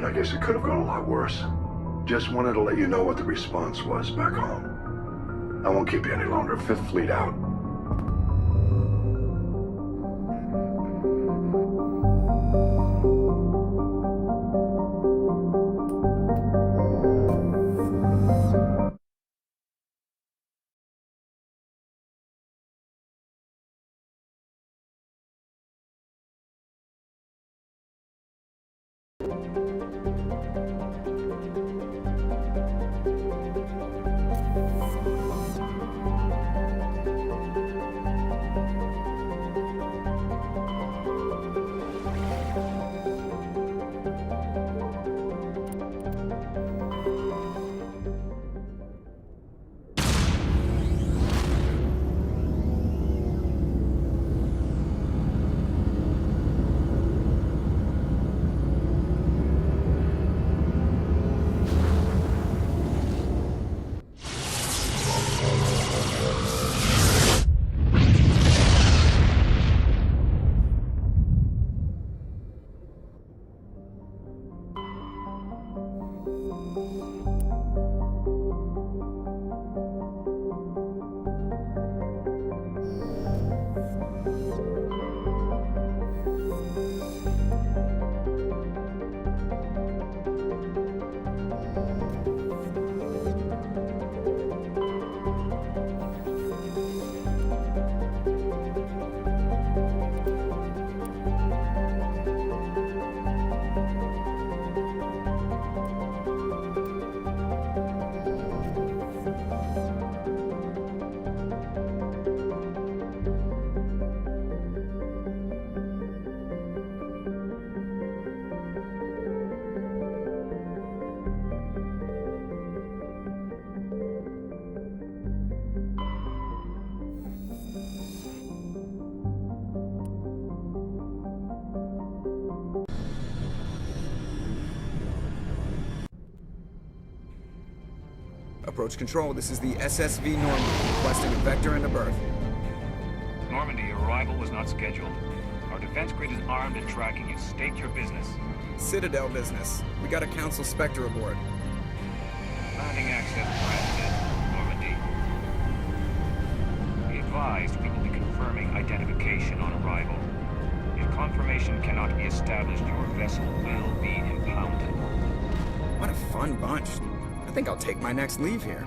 right. I guess it could have gone a lot worse. Just wanted to let you know what the response was back home. I won't keep you any longer. Fifth Fleet out. Approach control, this is the SSV Normandy, requesting a vector and a berth. Normandy, your arrival was not scheduled. Our defense grid is armed and tracking you. State your business. Citadel business. We got a Council Spectre aboard. Landing access granted, Normandy. Be advised, we will be confirming identification on arrival. If confirmation cannot be established, your vessel will be impounded. What a fun bunch. I think I'll take my next leave here.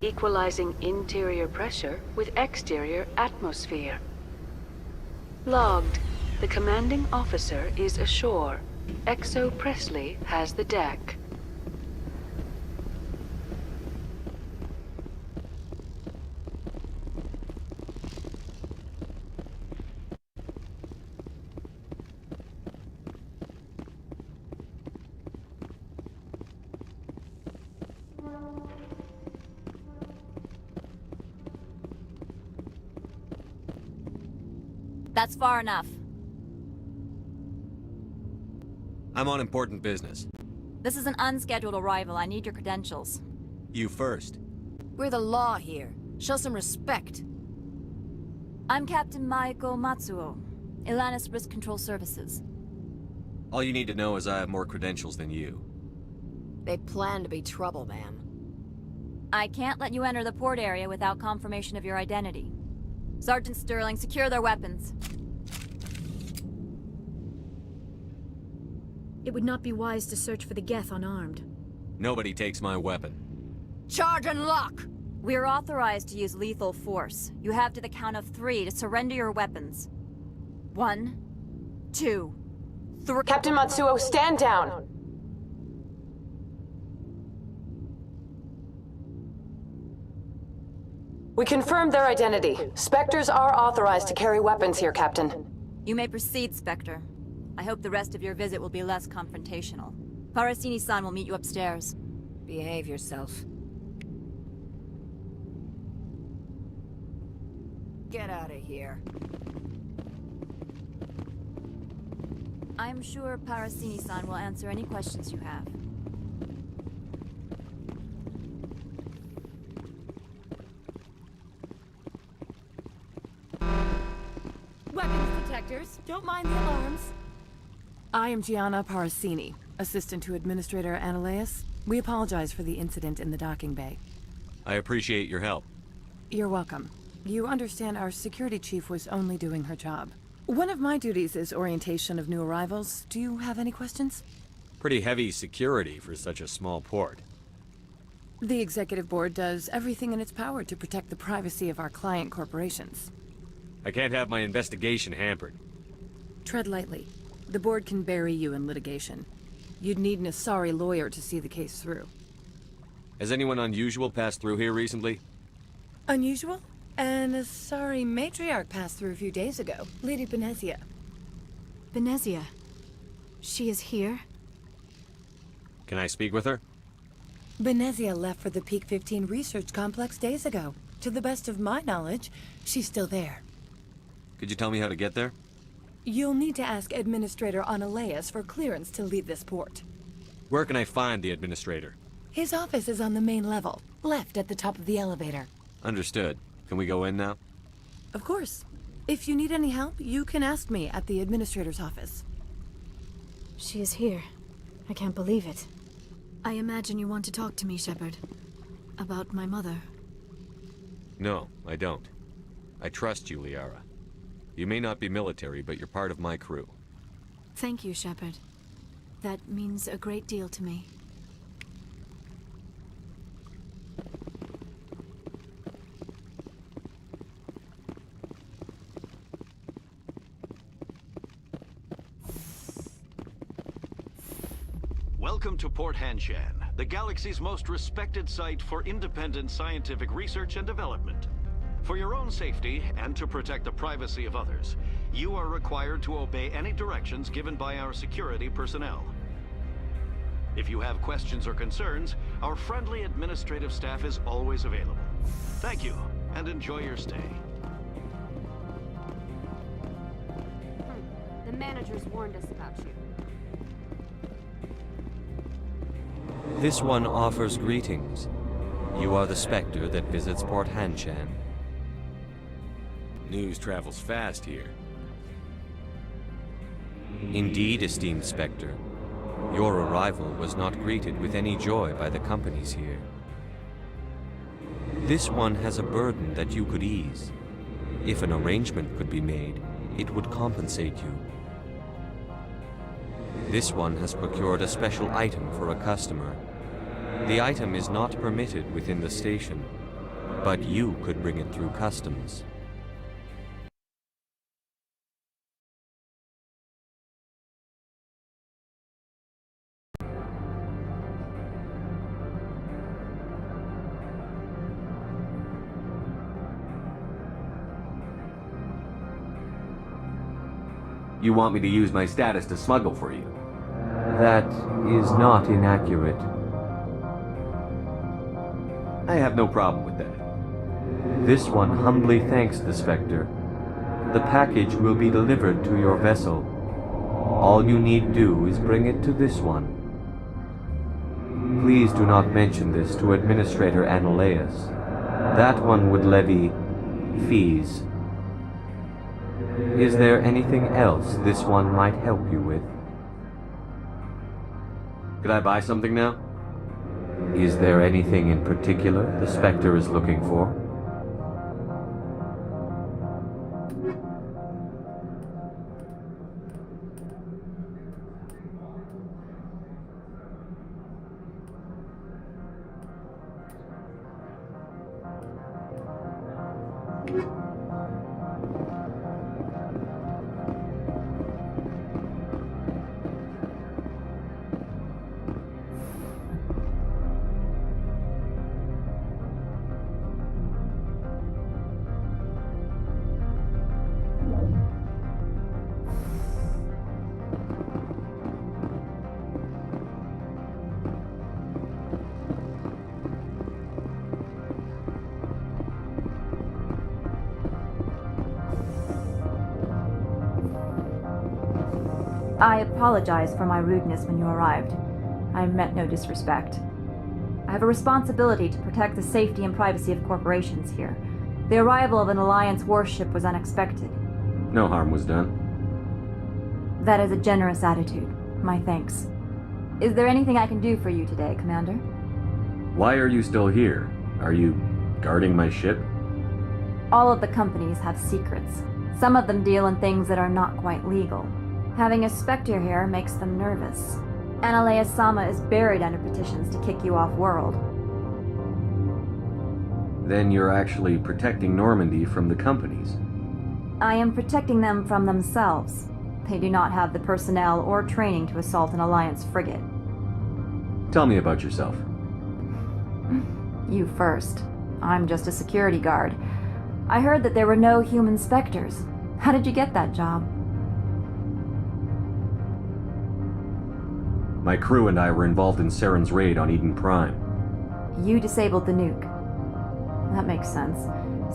Equalizing interior pressure with exterior atmosphere. Logged. The commanding officer is ashore. Exo Presley has the deck. That's far enough. I'm on important business. This is an unscheduled arrival. I need your credentials. You first. We're the law here. Show some respect. I'm Captain Maiko Matsuo, Ilanis Risk Control Services. All you need to know is I have more credentials than you. They plan to be trouble, ma'am. I can't let you enter the port area without confirmation of your identity. Sergeant Sterling, secure their weapons. It would not be wise to search for the Geth unarmed. Nobody takes my weapon. Charge and lock! We're authorized to use lethal force. You have to the count of 3 to surrender your weapons. 1, 2, 3. Captain Matsuo, stand down! We confirmed their identity. Spectres are authorized to carry weapons here, Captain. You may proceed, Spectre. I hope the rest of your visit will be less confrontational. Parasini-san will meet you upstairs. Behave yourself. Get out of here. I'm sure Parasini-san will answer any questions you have. Weapons detectors. Don't mind the alarms. I am Gianna Parasini, assistant to Administrator Analeas. We apologize for the incident in the docking bay. I appreciate your help. You're welcome. You understand our security chief was only doing her job. One of my duties is orientation of new arrivals. Do you have any questions? Pretty heavy security for such a small port. The executive board does everything in its power to protect the privacy of our client corporations. I can't have my investigation hampered. Tread lightly. The board can bury you in litigation. You'd need an Asari lawyer to see the case through. Has anyone unusual passed through here recently? Unusual? An Asari matriarch passed through a few days ago. Lady Benezia. Benezia. She is here? Can I speak with her? Benezia left for the Peak 15 research complex days ago. To the best of my knowledge, she's still there. Could you tell me how to get there? You'll need to ask Administrator Analeas for clearance to leave this port. Where can I find the administrator? His office is on the main level, left at the top of the elevator. Understood. Can we go in now? Of course. If you need any help, you can ask me at the administrator's office. She is here. I can't believe it. I imagine you want to talk to me, Shepard. About my mother. No, I don't. I trust you, Liara. You may not be military, but you're part of my crew. Thank you, Shepard. That means a great deal to me. Welcome to Port Hanshan, the galaxy's most respected site for independent scientific research and development. For your own safety, and to protect the privacy of others, you are required to obey any directions given by our security personnel. If you have questions or concerns, our friendly administrative staff is always available. Thank you, and enjoy your stay. The managers warned us about you. This one offers greetings. You are the Spectre that visits Port Hanshan. News travels fast here. Indeed, esteemed Spectre. Your arrival was not greeted with any joy by the companies here. This one has a burden that you could ease. If an arrangement could be made, it would compensate you. This one has procured a special item for a customer. The item is not permitted within the station, but you could bring it through customs. You want me to use my status to smuggle for you? That is not inaccurate. I have no problem with that. This one humbly thanks the Spectre. The package will be delivered to your vessel. All you need do is bring it to this one. Please do not mention this to Administrator Analeas. That one would levy fees. Is there anything else this one might help you with? Could I buy something now? Is there anything in particular the Spectre is looking for? I apologize for my rudeness when you arrived. I meant no disrespect. I have a responsibility to protect the safety and privacy of corporations here. The arrival of an Alliance warship was unexpected. No harm was done. That is a generous attitude. My thanks. Is there anything I can do for you today, Commander? Why are you still here? Are you guarding my ship? All of the companies have secrets. Some of them deal in things that are not quite legal. Having a Spectre here makes them nervous. Analea-sama is buried under petitions to kick you off-world. Then you're actually protecting Normandy from the companies. I am protecting them from themselves. They do not have the personnel or training to assault an Alliance frigate. Tell me about yourself. You first. I'm just a security guard. I heard that there were no human Spectres. How did you get that job? My crew and I were involved in Saren's raid on Eden Prime. You disabled the nuke. That makes sense.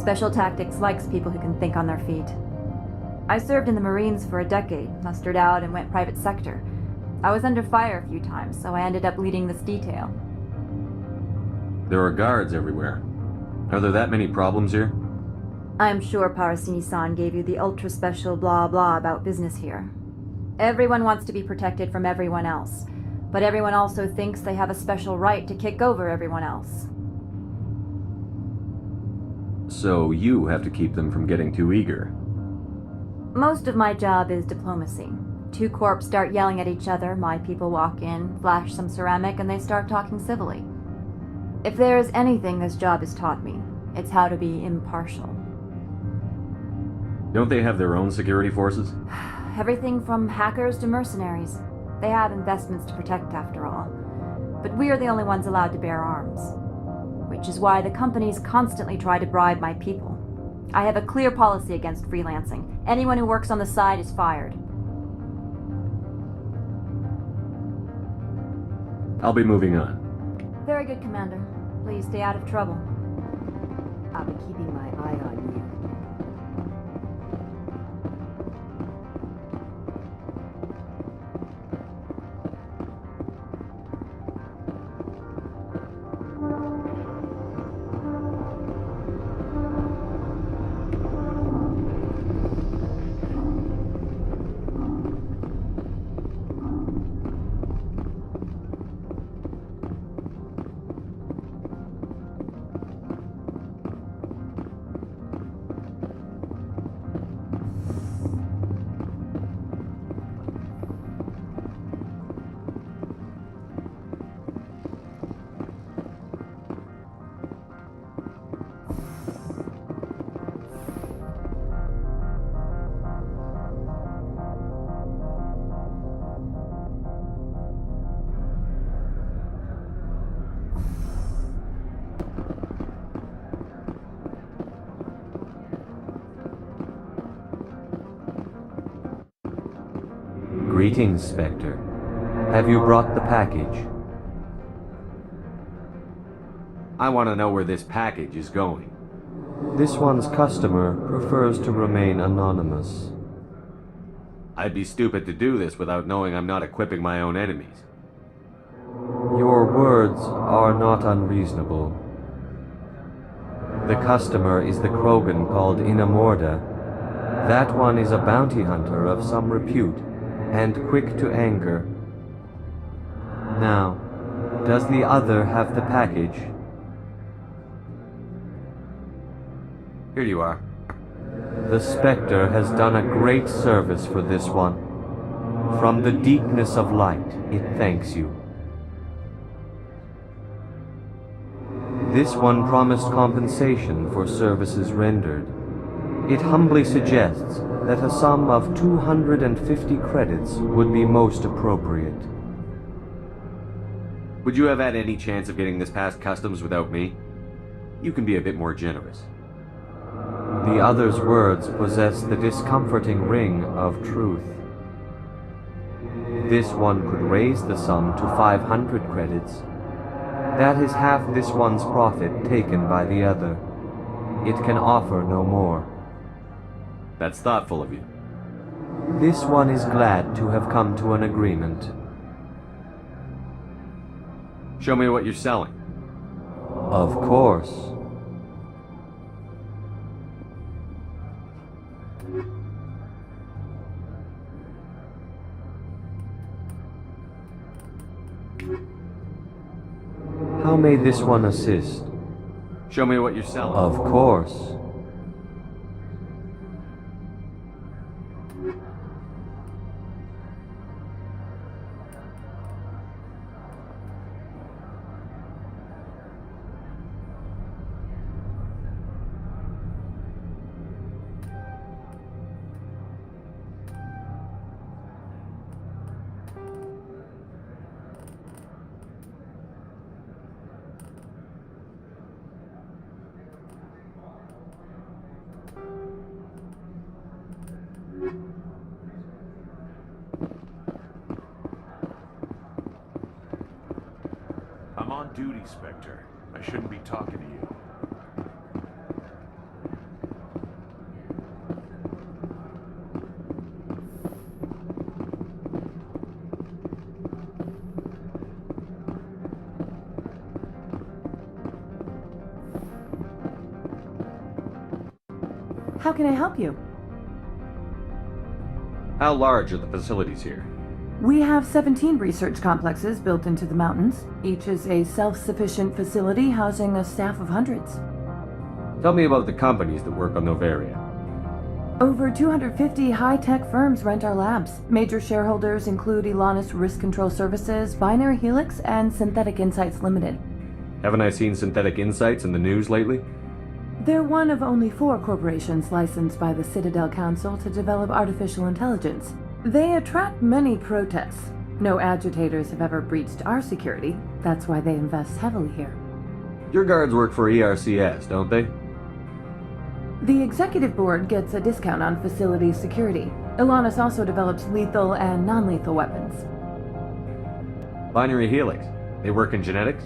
Special Tactics likes people who can think on their feet. I served in the Marines for a decade, mustered out, and went private sector. I was under fire a few times, so I ended up leading this detail. There are guards everywhere. Are there that many problems here? I am sure Parasini-san gave you the ultra-special blah-blah about business here. Everyone wants to be protected from everyone else, but everyone also thinks they have a special right to kick over everyone else. So you have to keep them from getting too eager. Most of my job is diplomacy. Two corps start yelling at each other, my people walk in, flash some ceramic, and they start talking civilly. If there is anything this job has taught me, it's how to be impartial. Don't they have their own security forces? Everything from hackers to mercenaries. They have investments to protect, after all. But we are the only ones allowed to bear arms. Which is why the companies constantly try to bribe my people. I have a clear policy against freelancing. Anyone who works on the side is fired. I'll be moving on. Very good, Commander. Please stay out of trouble. I'll be keeping my eye on you. Greetings, Spectre. Have you brought the package? I want to know where this package is going. This one's customer prefers to remain anonymous. I'd be stupid to do this without knowing I'm not equipping my own enemies. Your words are not unreasonable. The customer is the Krogan called Inamorda. That one is a bounty hunter of some repute, and quick to anger. Now, does the other have the package? Here you are. The Spectre has done a great service for this one. From the deepness of light, it thanks you. This one promised compensation for services rendered. It humbly suggests that a sum of 250 credits would be most appropriate. Would you have had any chance of getting this past customs without me? You can be a bit more generous. The other's words possess the discomforting ring of truth. This one could raise the sum to 500 credits. That is half this one's profit taken by the other. It can offer no more. That's thoughtful of you. This one is glad to have come to an agreement. Show me what you're selling. Of course. How may this one assist? Show me what you're selling. Of course. I'm on duty, Spectre. I shouldn't be talking to you. How can I help you? How large are the facilities here? We have 17 research complexes built into the mountains. Each is a self-sufficient facility housing a staff of hundreds. Tell me about the companies that work on Novaria. Over 250 high-tech firms rent our labs. Major shareholders include Elanus Risk Control Services, Binary Helix, and Synthetic Insights Limited. Haven't I seen Synthetic Insights in the news lately? They're one of only 4 corporations licensed by the Citadel Council to develop artificial intelligence. They attract many protests. No agitators have ever breached our security. That's why they invest heavily here. Your guards work for ERCS, don't they? The executive board gets a discount on facility security. Elanus also develops lethal and non-lethal weapons. Binary Helix. They work in genetics?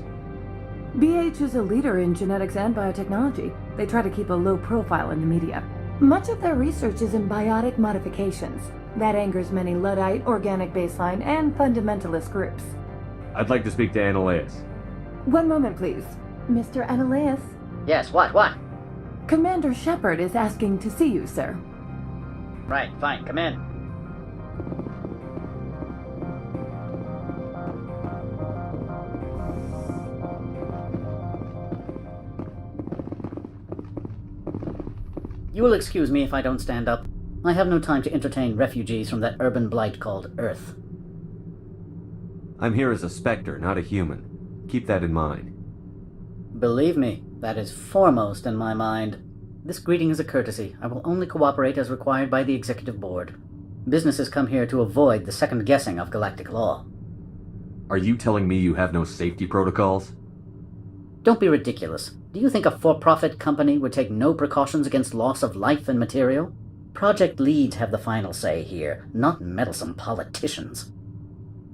BH is a leader in genetics and biotechnology. They try to keep a low profile in the media. Much of their research is in biotic modifications. That angers many Luddite, organic baseline, and fundamentalist groups. I'd like to speak to Annaleus. One moment, please. Mr. Annaleus? Yes, what? Commander Shepard is asking to see you, sir. Right, fine, come in. You will excuse me if I don't stand up. I have no time to entertain refugees from that urban blight called Earth. I'm here as a Spectre, not a human. Keep that in mind. Believe me, that is foremost in my mind. This greeting is a courtesy. I will only cooperate as required by the Executive Board. Businesses come here to avoid the second guessing of galactic law. Are you telling me you have no safety protocols? Don't be ridiculous. Do you think a for-profit company would take no precautions against loss of life and material? Project leads have the final say here, not meddlesome politicians.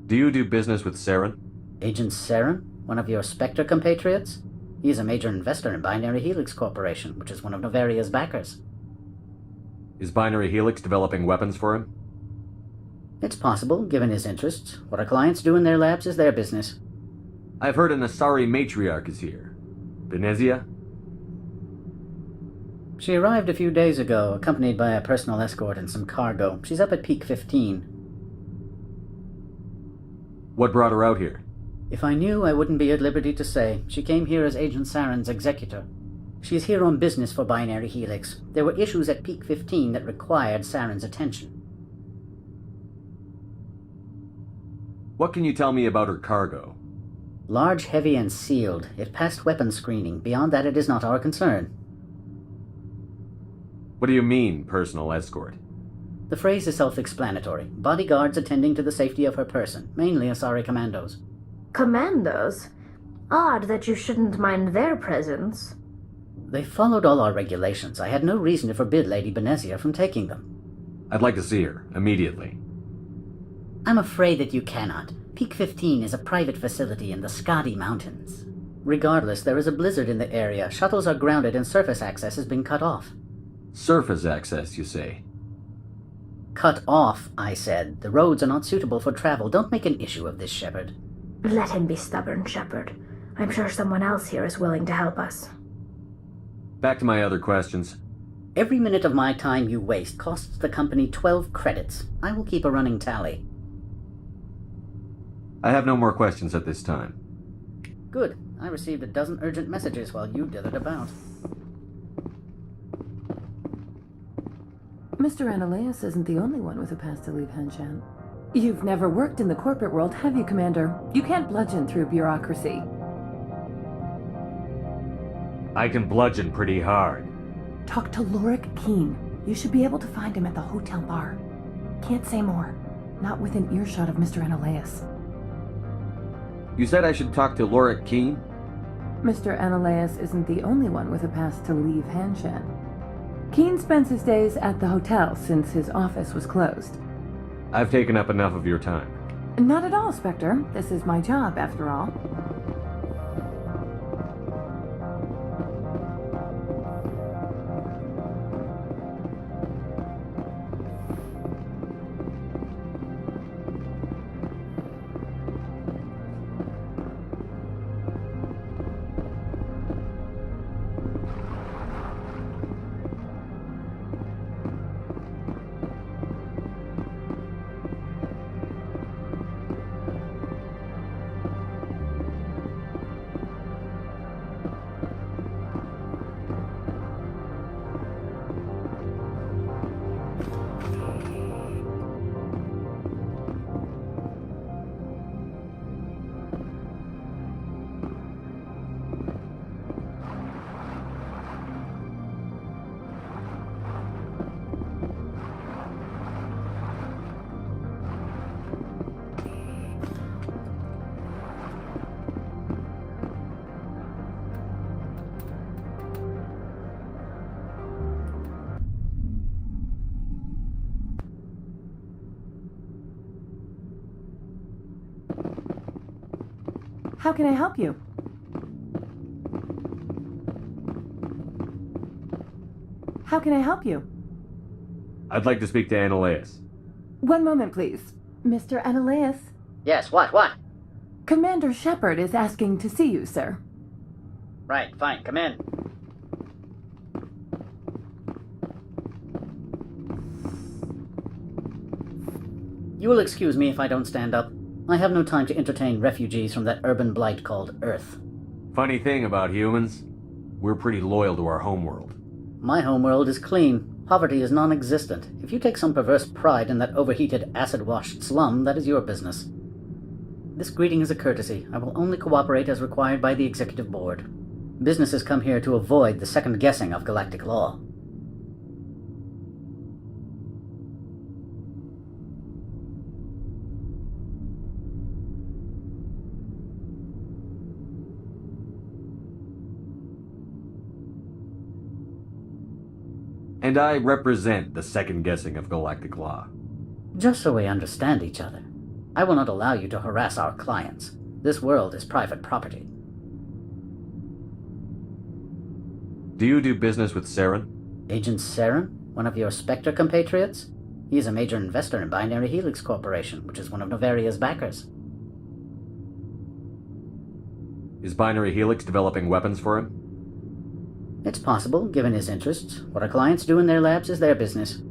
Do you do business with Saren? Agent Saren? One of your Spectre compatriots? He is a major investor in Binary Helix Corporation, which is one of Novaria's backers. Is Binary Helix developing weapons for him? It's possible, given his interests. What our clients do in their labs is their business. I've heard an Asari matriarch is here. Venezia? She arrived a few days ago, accompanied by a personal escort and some cargo. She's up at Peak 15. What brought her out here? If I knew, I wouldn't be at liberty to say. She came here as Agent Saren's executor. She's here on business for Binary Helix. There were issues at Peak 15 that required Saren's attention. What can you tell me about her cargo? Large, heavy, and sealed. It passed weapons screening. Beyond that, it is not our concern. What do you mean, personal escort? The phrase is self-explanatory. Bodyguards attending to the safety of her person, mainly Asari commandos. Commandos? Odd that you shouldn't mind their presence. They followed all our regulations. I had no reason to forbid Lady Benezia from taking them. I'd like to see her, immediately. I'm afraid that you cannot. Peak 15 is a private facility in the Skadi Mountains. Regardless, there is a blizzard in the area. Shuttles are grounded and surface access has been cut off. Surface access, you say? Cut off, I said. The roads are not suitable for travel. Don't make an issue of this, Shepard. Let him be stubborn, Shepard. I'm sure someone else here is willing to help us. Back to my other questions. Every minute of my time you waste costs the company 12 credits. I will keep a running tally. I have no more questions at this time. Good. I received a dozen urgent messages while you dithered about. Mr. Annaleus isn't the only one with a past to leave Henshan. You've never worked in the corporate world, have you, Commander? You can't bludgeon through bureaucracy. I can bludgeon pretty hard. Talk to Lorik Keen. You should be able to find him at the hotel bar. Can't say more. Not within earshot of Mr. Annaleus. You said I should talk to Lorik Keen? Mr. Annaleus isn't the only one with a past to leave Henshan. Keen spends his days at the hotel since his office was closed. I've taken up enough of your time. Not at all, Spectre. This is my job, after all. How can I help you? How can I help you? I'd like to speak to Annaleus. One moment, please. Mr. Annaleus? Yes, what? Commander Shepard is asking to see you, sir. Right, fine, come in. You will excuse me if I don't stand up. I have no time to entertain refugees from that urban blight called Earth. Funny thing about humans, we're pretty loyal to our homeworld. My homeworld is clean. Poverty is non-existent. If you take some perverse pride in that overheated, acid-washed slum, that is your business. This greeting is a courtesy. I will only cooperate as required by the Executive Board. Businesses come here to avoid the second guessing of galactic law. And I represent the second guessing of galactic law. Just so we understand each other. I will not allow you to harass our clients. This world is private property. Do you do business with Saren? Agent Saren? One of your Spectre compatriots? He is a major investor in Binary Helix Corporation, which is one of Novaria's backers. Is Binary Helix developing weapons for him? It's possible, given his interests. What our clients do in their labs is their business.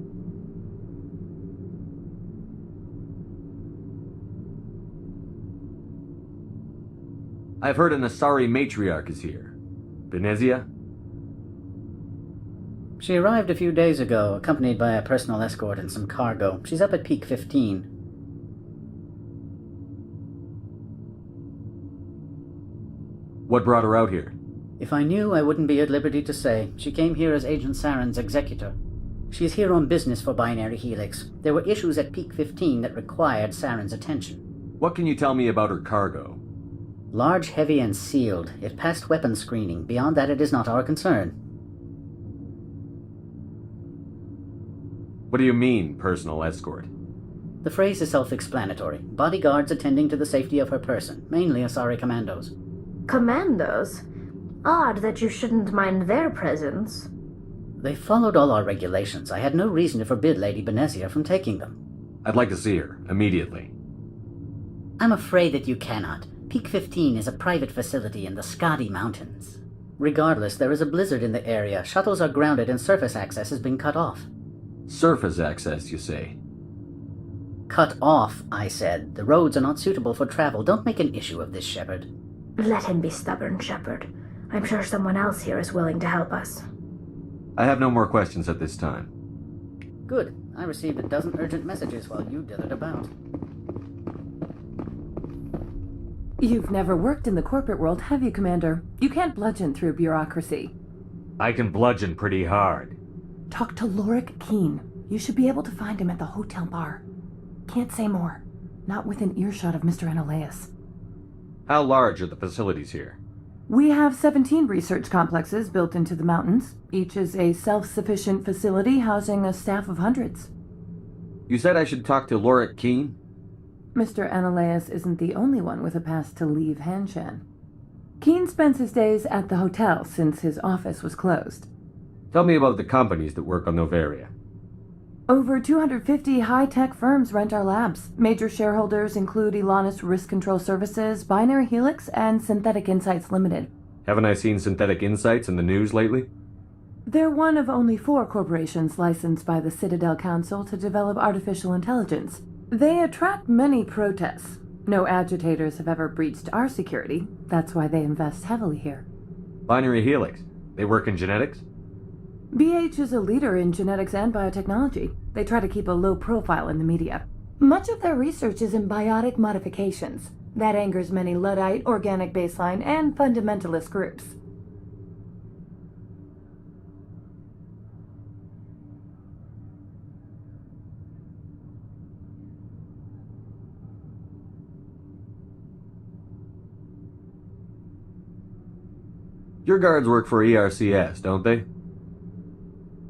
I've heard an Asari matriarch is here. Benezia? She arrived a few days ago, accompanied by a personal escort and some cargo. She's up at Peak 15. What brought her out here? If I knew, I wouldn't be at liberty to say. She came here as Agent Saren's executor. She's here on business for Binary Helix. There were issues at Peak 15 that required Saren's attention. What can you tell me about her cargo? Large, heavy, and sealed. It passed weapons screening. Beyond that, it is not our concern. What do you mean, personal escort? The phrase is self-explanatory. Bodyguards attending to the safety of her person, mainly Asari commandos. Commandos? Odd that you shouldn't mind their presence. They followed all our regulations. I had no reason to forbid Lady Benezia from taking them. I'd like to see her, immediately. I'm afraid that you cannot. Peak 15 is a private facility in the Scotty Mountains. Regardless, there is a blizzard in the area. Shuttles are grounded and surface access has been cut off. Surface access, you say? Cut off, I said. The roads are not suitable for travel. Don't make an issue of this, Shepard. Let him be stubborn, Shepard. I'm sure someone else here is willing to help us. I have no more questions at this time. Good. I received a dozen urgent messages while you dithered about. You've never worked in the corporate world, have you, Commander? You can't bludgeon through bureaucracy. I can bludgeon pretty hard. Talk to Lorik Keene. You should be able to find him at the hotel bar. Can't say more. Not within earshot of Mr. Analaeus. How large are the facilities here? We have 17 research complexes built into the mountains. Each is a self-sufficient facility housing a staff of hundreds. You said I should talk to Lorik Keene? Mr. Analaeus isn't the only one with a pass to leave Hanshan. Keene spends his days at the hotel since his office was closed. Tell me about the companies that work on Noveria. Over 250 high-tech firms rent our labs. Major shareholders include Elanus Risk Control Services, Binary Helix, and Synthetic Insights Limited. Haven't I seen Synthetic Insights in the news lately? They're one of only 4 corporations licensed by the Citadel Council to develop artificial intelligence. They attract many protests. No agitators have ever breached our security. That's why they invest heavily here. Binary Helix. They work in genetics? BH is a leader in genetics and biotechnology. They try to keep a low profile in the media. Much of their research is in biotic modifications. That angers many Luddite, organic baseline, and fundamentalist groups. Your guards work for ERCS, don't they?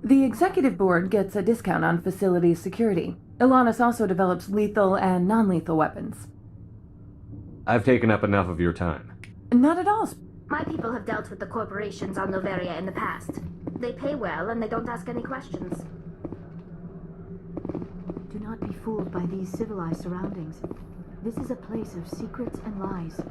The executive board gets a discount on facility security. Elanus also develops lethal and non-lethal weapons. I've taken up enough of your time. Not at all. My people have dealt with the corporations on Noveria in the past. They pay well and they don't ask any questions. Do not be fooled by these civilized surroundings. This is a place of secrets and lies.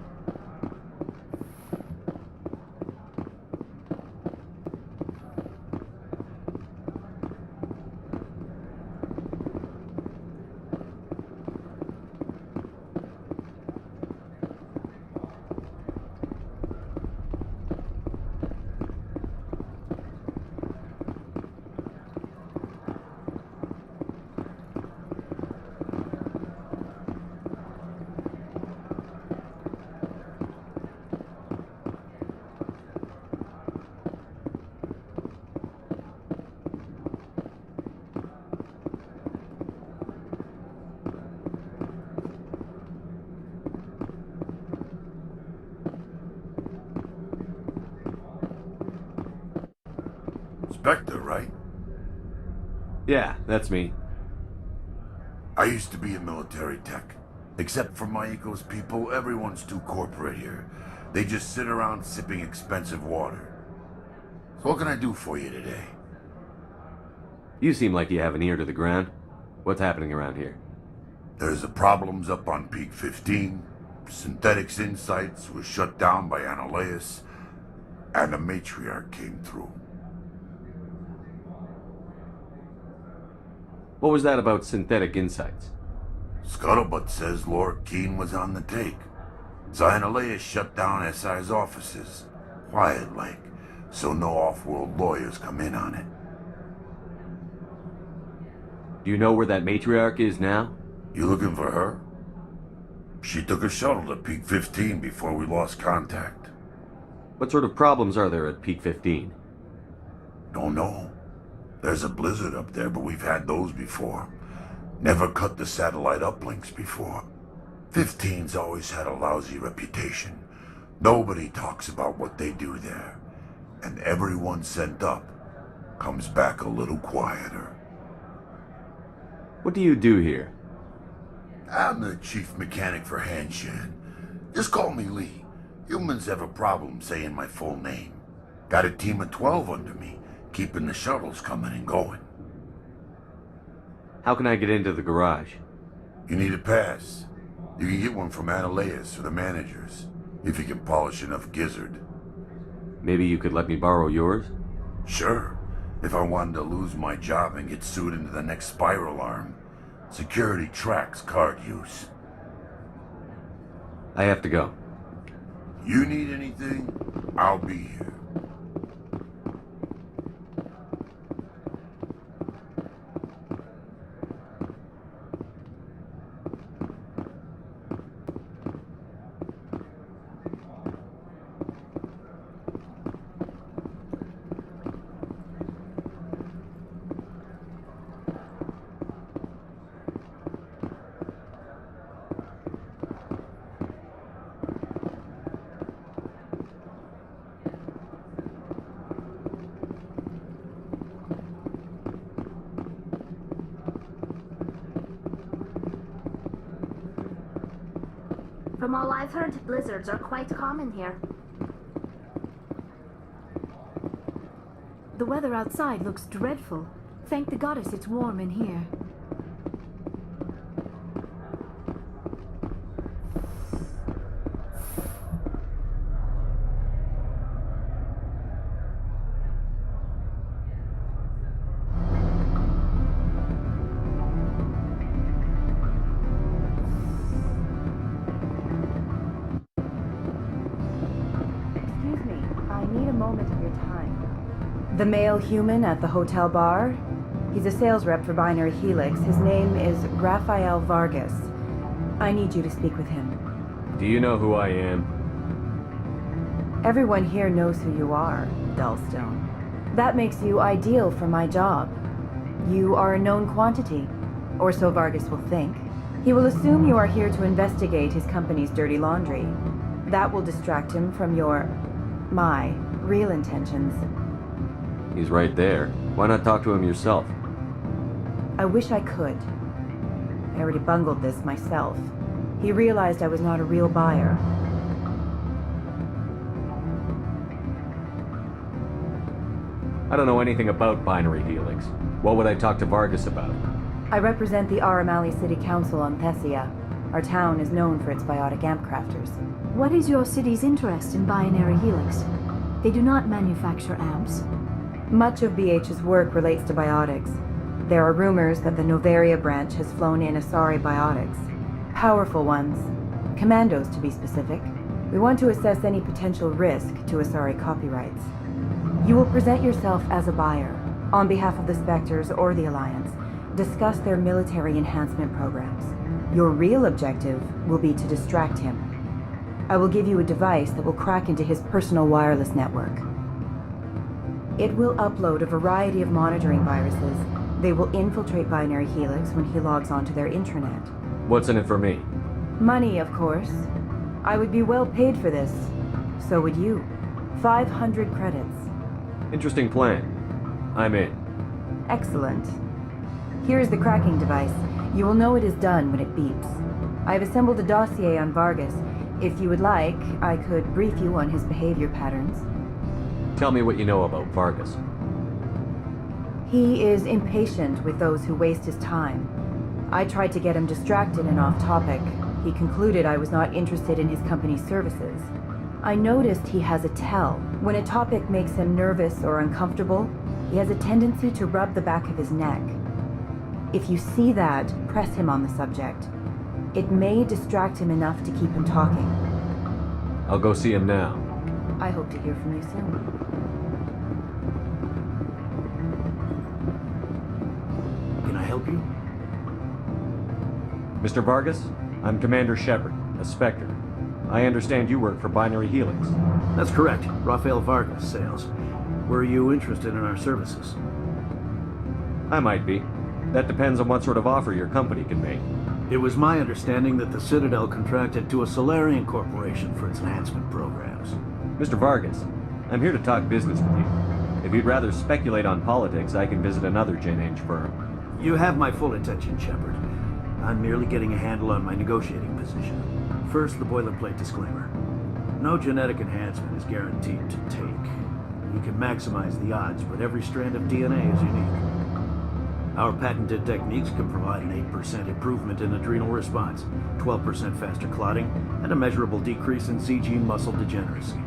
Spectre, right? Yeah, that's me. I used to be in military tech. Except for my eco's people, everyone's too corporate here. They just sit around sipping expensive water. So what can I do for you today? You seem like you have an ear to the ground. What's happening around here? There's the problems up on Peak 15. Synthetic Insights was shut down by Analaeus. And the matriarch came through. What was that about Synthetic Insights? Scuttlebutt says Lorik Keene was on the take. So Analaeus shut down SI's offices. Quiet-like, so no off-world lawyers come in on it. Do you know where that matriarch is now? You looking for her? She took a shuttle to Peak 15 before we lost contact. What sort of problems are there at Peak 15? Don't know. There's a blizzard up there, but we've had those before. Never cut the satellite uplinks before. 15's always had a lousy reputation. Nobody talks about what they do there. And everyone sent up comes back a little quieter. What do you do here? I'm the chief mechanic for Hanshan. Just call me Lee. Humans have a problem saying my full name. Got a team of 12 under me. keeping the shuttles coming and going. How can I get into the garage? You need a pass. You can get one from Ananias or the managers, if you can polish enough gizzard. Maybe you could let me borrow yours? Sure. If I wanted to lose my job and get sued into the next spiral arm, security tracks card use. I have to go. You need anything, I'll be here. From all I've heard, blizzards are quite common here. The weather outside looks dreadful. Thank the goddess it's warm in here. The male human at the hotel bar? He's a sales rep for Binary Helix. His name is Rafael Vargas. I need you to speak with him. Do you know who I am? Everyone here knows who you are, Dullstone. That makes you ideal for my job. You are a known quantity, or so Vargas will think. He will assume you are here to investigate his company's dirty laundry. That will distract him from my real intentions. He's right there. Why not talk to him yourself? I wish I could. I already bungled this myself. He realized I was not a real buyer. I don't know anything about Binary Helix. What would I talk to Vargas about? I represent the Aramali City Council on Thessia. Our town is known for its biotic amp crafters. What is your city's interest in Binary Helix? They do not manufacture amps. Much of BH's work relates to biotics. There are rumors that the Noveria branch has flown in Asari biotics. Powerful ones. Commandos, to be specific. We want to assess any potential risk to Asari copyrights. You will present yourself as a buyer, on behalf of the Spectres or the Alliance. Discuss their military enhancement programs. Your real objective will be to distract him. I will give you a device that will crack into his personal wireless network. It will upload a variety of monitoring viruses. They will infiltrate Binary Helix when he logs onto their intranet. What's in it for me? Money, of course. I would be well paid for this. So would you. 500 credits. Interesting plan. I'm in. Excellent. Here is the cracking device. You will know it is done when it beeps. I have assembled a dossier on Vargas. If you would like, I could brief you on his behavior patterns. Tell me what you know about Vargas. He is impatient with those who waste his time. I tried to get him distracted and off topic. He concluded I was not interested in his company's services. I noticed he has a tell. When a topic makes him nervous or uncomfortable, he has a tendency to rub the back of his neck. If you see that, press him on the subject. It may distract him enough to keep him talking. I'll go see him now. I hope to hear from you soon. Can I help you? Mr. Vargas, I'm Commander Shepard, a Spectre. I understand you work for Binary Helix. That's correct. Rafael Vargas, sales. Were you interested in our services? I might be. That depends on what sort of offer your company can make. It was my understanding that the Citadel contracted to a Solarian corporation for its enhancement programs. Mr. Vargas, I'm here to talk business with you. If you'd rather speculate on politics, I can visit another Gen-Age firm. You have my full attention, Shepard. I'm merely getting a handle on my negotiating position. First, the boilerplate disclaimer. No genetic enhancement is guaranteed to take. we can maximize the odds, but every strand of DNA is unique. Our patented techniques can provide an 8% improvement in adrenal response, 12% faster clotting, and a measurable decrease in Z-gene muscle degeneracy.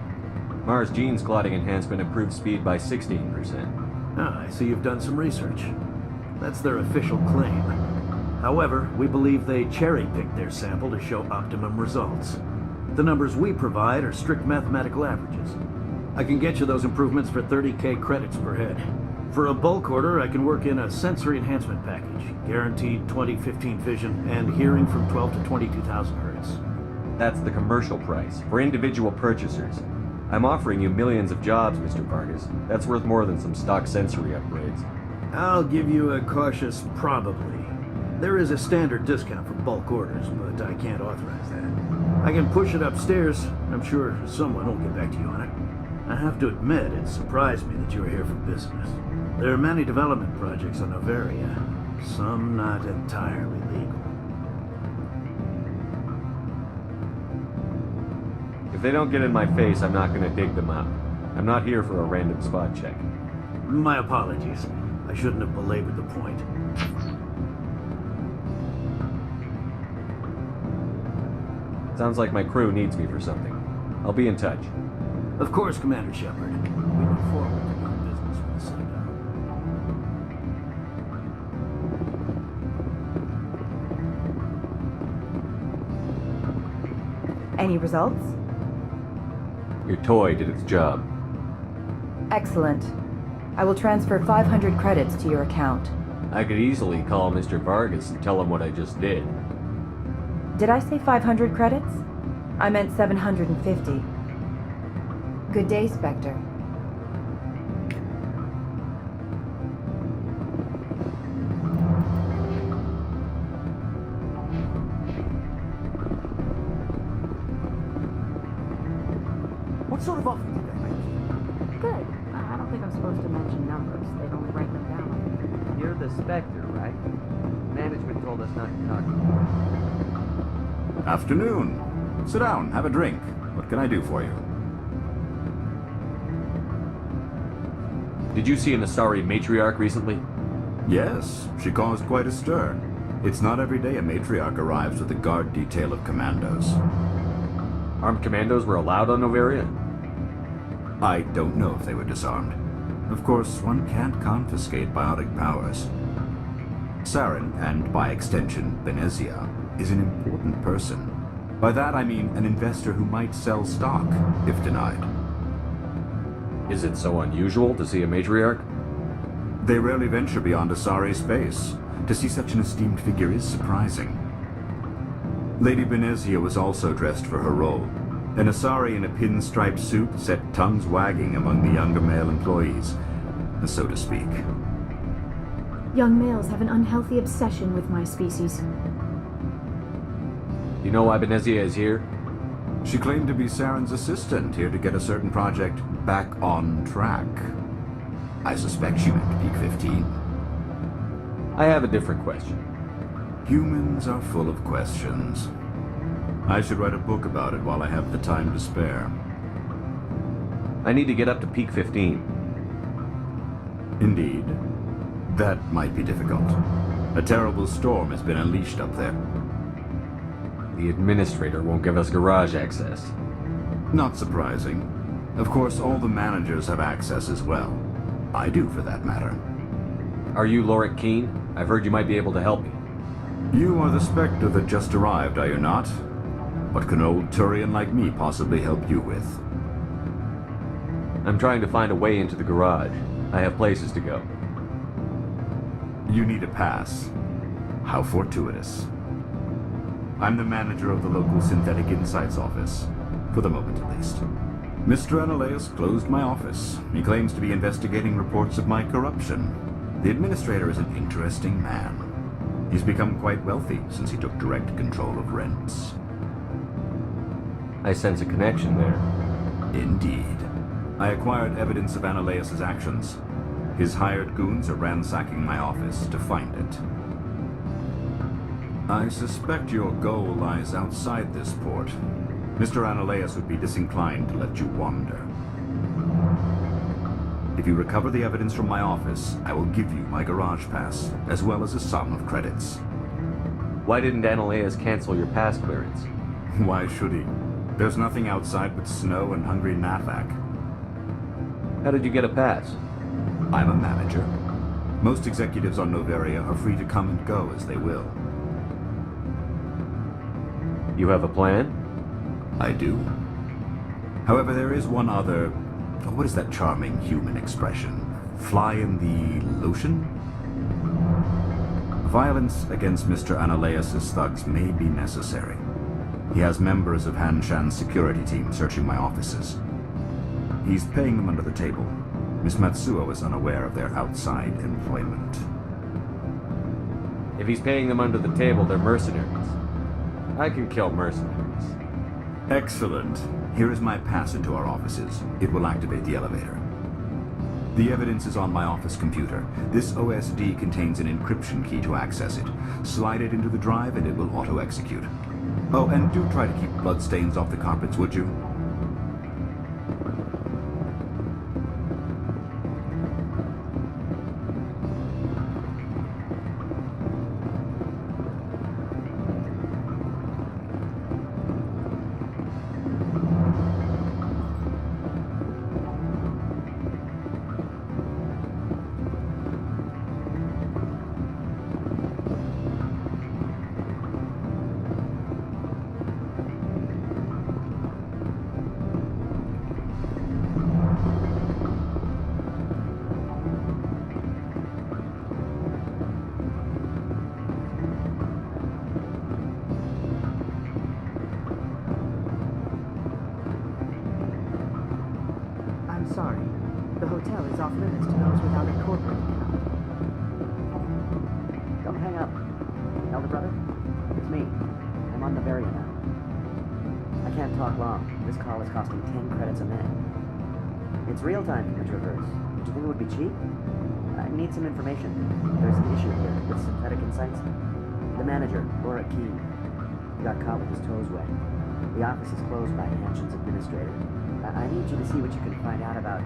Mars Gene's clotting enhancement improves speed by 16%. Ah, I see you've done some research. That's their official claim. However, we believe they cherry-picked their sample to show optimum results. The numbers we provide are strict mathematical averages. I can get you those improvements for 30K credits per head. For a bulk order, I can work in a sensory enhancement package, guaranteed 20/15 vision, and hearing from 12 to 22,000 hertz. That's the commercial price, for individual purchasers. I'm offering you millions of jobs, Mr. Vargas. That's worth more than some stock sensory upgrades. I'll give you a cautious probably. There is a standard discount for bulk orders, but I can't authorize that. I can push it upstairs. I'm sure someone will get back to you on it. I have to admit, it surprised me that you were here for business. There are many development projects on Noveria, some not entirely legal. If they don't get in my face, I'm not gonna dig them up. I'm not here for a random spot check. My apologies. I shouldn't have belabored the point. Sounds like my crew needs me for something. I'll be in touch. Of course, Commander Shepard. We look forward to doing business with the Citadel. Any results? Your toy did its job. Excellent. I will transfer 500 credits to your account. I could easily call Mr. Vargas and tell him what I just did. Did I say 500 credits? I meant 750. Good day, Spectre. What sort of offer did they make? Good. I don't think I'm supposed to mention numbers. They'd only write them down. You're the Spectre, right? Management told us not to talk. Afternoon. Sit down, have a drink. What can I do for you? Did you see an Asari matriarch recently? Yes, she caused quite a stir. It's not every day a matriarch arrives with a guard detail of commandos. Armed commandos were allowed on Noveria? I don't know if they were disarmed. Of course, one can't confiscate biotic powers. Saren, and by extension, Benezia, is an important person. By that I mean an investor who might sell stock, if denied. Is it so unusual to see a matriarch? They rarely venture beyond Asari space. To see such an esteemed figure is surprising. Lady Benezia was also dressed for her role. An Asari in a pinstripe suit set tongues wagging among the younger male employees, so to speak. Young males have an unhealthy obsession with my species. You know why Benezia is here? She claimed to be Saren's assistant, here to get a certain project back on track. I suspect she meant Peak 15. I have a different question. Humans are full of questions. I should write a book about it while I have the time to spare. I need to get up to Peak 15. Indeed. That might be difficult. A terrible storm has been unleashed up there. The administrator won't give us garage access. Not surprising. Of course, all the managers have access as well. I do, for that matter. Are you Lorik Keen? I've heard you might be able to help me. You are the Spectre that just arrived, are you not? What can an old Turian like me possibly help you with? I'm trying to find a way into the garage. I have places to go. You need a pass. How fortuitous. I'm the manager of the local Synthetic Insights office. For the moment, at least. Mr. Analeus closed my office. He claims to be investigating reports of my corruption. The administrator is an interesting man. He's become quite wealthy since he took direct control of rents. I sense a connection there. Indeed. I acquired evidence of Analeus' actions. His hired goons are ransacking my office to find it. I suspect your goal lies outside this port. Mr. Analeus would be disinclined to let you wander. If you recover the evidence from my office, I will give you my garage pass, as well as a sum of credits. Why didn't Analeas cancel your pass clearance? Why should he? There's nothing outside but snow and hungry Nafak. How did you get a pass? I'm a manager. Most executives on Noveria are free to come and go as they will. You have a plan? I do. However, there is one other... What is that charming human expression? Fly in the lotion? Violence against Mr. Analeas' thugs may be necessary. He has members of Han Shan's security team searching my offices. He's paying them under the table. Miss Matsuo is unaware of their outside employment. If he's paying them under the table, they're mercenaries. I can kill mercenaries. Excellent. Here is my pass into our offices. It will activate the elevator. The evidence is on my office computer. This OSD contains an encryption key to access it. Slide it into the drive and it will auto-execute. Oh, and do try to keep bloodstains off the carpets, would you? Sorry. The hotel is off limits to those without a corporate account. Don't hang up. Elder brother? It's me. I'm on Noveria now. I can't talk long. This call is costing 10 credits a minute. It's real time from the Traverse. Do you think it would be cheap? I need some information. There's an issue here with synthetic insights. The manager, Laura Keene, got caught with his toes wet. The office is closed by Hanshin's administrator. I need you to see what you can find out about...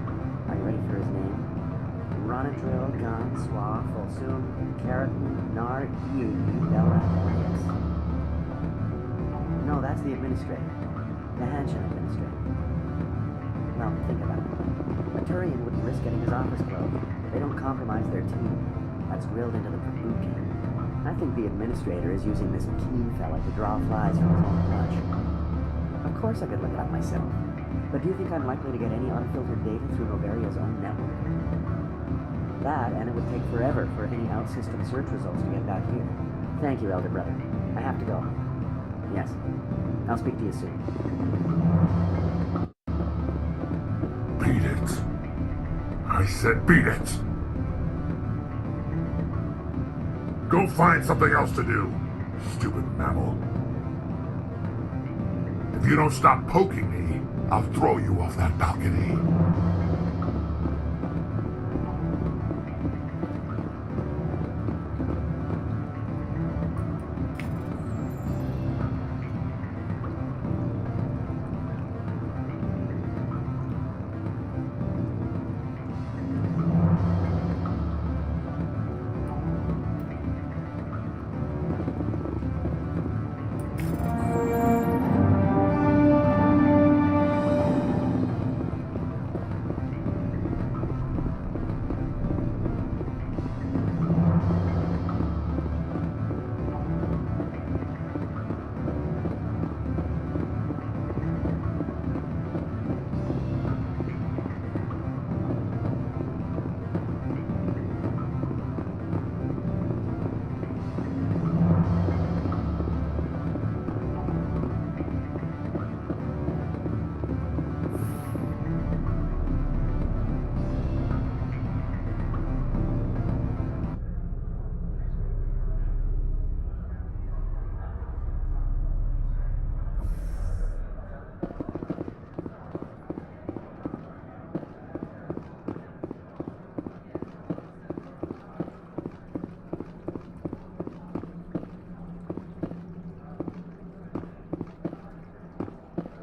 Are you ready for his name? Ronadril, Gon, Swa, Folsum, Keratin, Nar, Iegi, Bella, Reyes. No, that's the administrator. The Hanshin administrator. Well, think about it. A Turian wouldn't risk getting his office closed. They don't compromise their team. That's drilled into them from boot camp. I think the administrator is using this Keene fella to draw flies from his own punch. Of course I could look it up myself. But do you think I'm likely to get any unfiltered data through Noveria's own network? That, and it would take forever for any out-system search results to get back here. Thank you, Elder Brother. I have to go. Yes. I'll speak to you soon. Beat it. I said beat it. Go find something else to do, stupid mammal. If you don't stop poking me, I'll throw you off that balcony.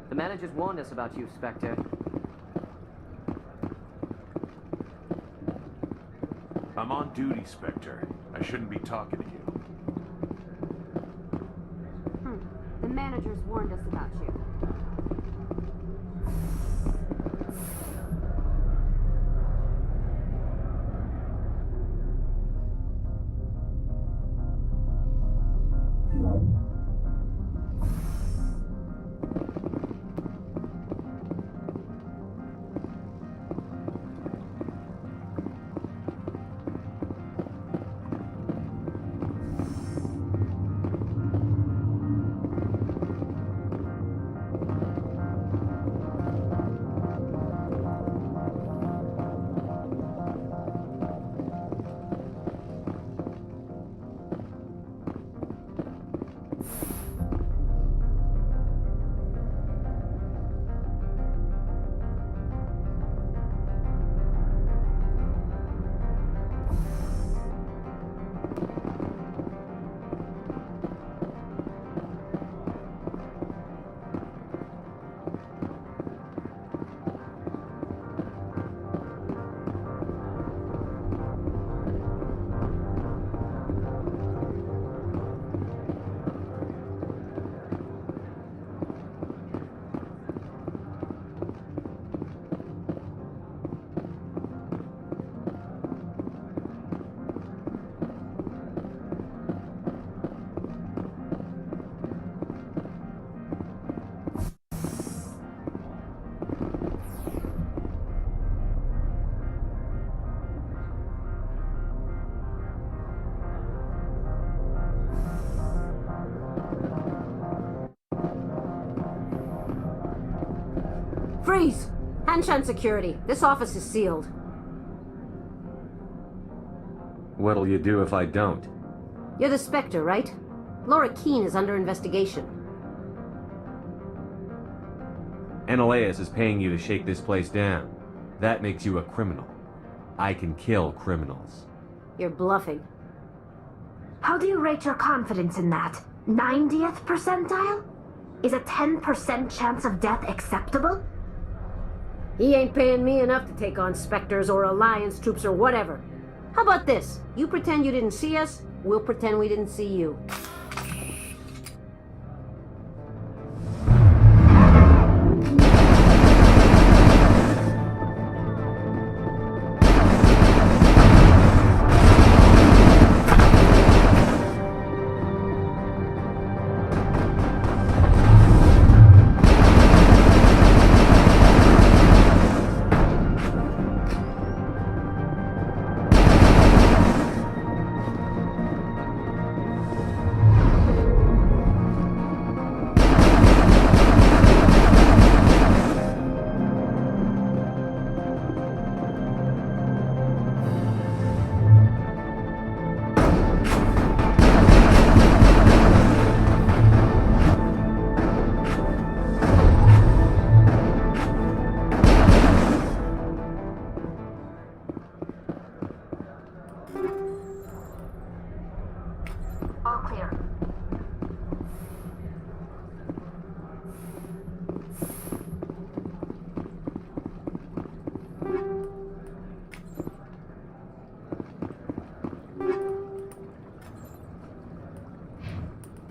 The managers warned us about you, Spectre. I'm on duty, Spectre. I shouldn't be talking to you. The managers warned us about you. Freeze! Hanshan security. This office is sealed. What'll you do if I don't? You're the Spectre, right? Laura Keene is under investigation. Ananias is paying you to shake this place down. That makes you a criminal. I can kill criminals. You're bluffing. How do you rate your confidence in that? 90th percentile? Is a 10% chance of death acceptable? He ain't paying me enough to take on Spectres or Alliance troops or whatever. How about this? You pretend you didn't see us, we'll pretend we didn't see you.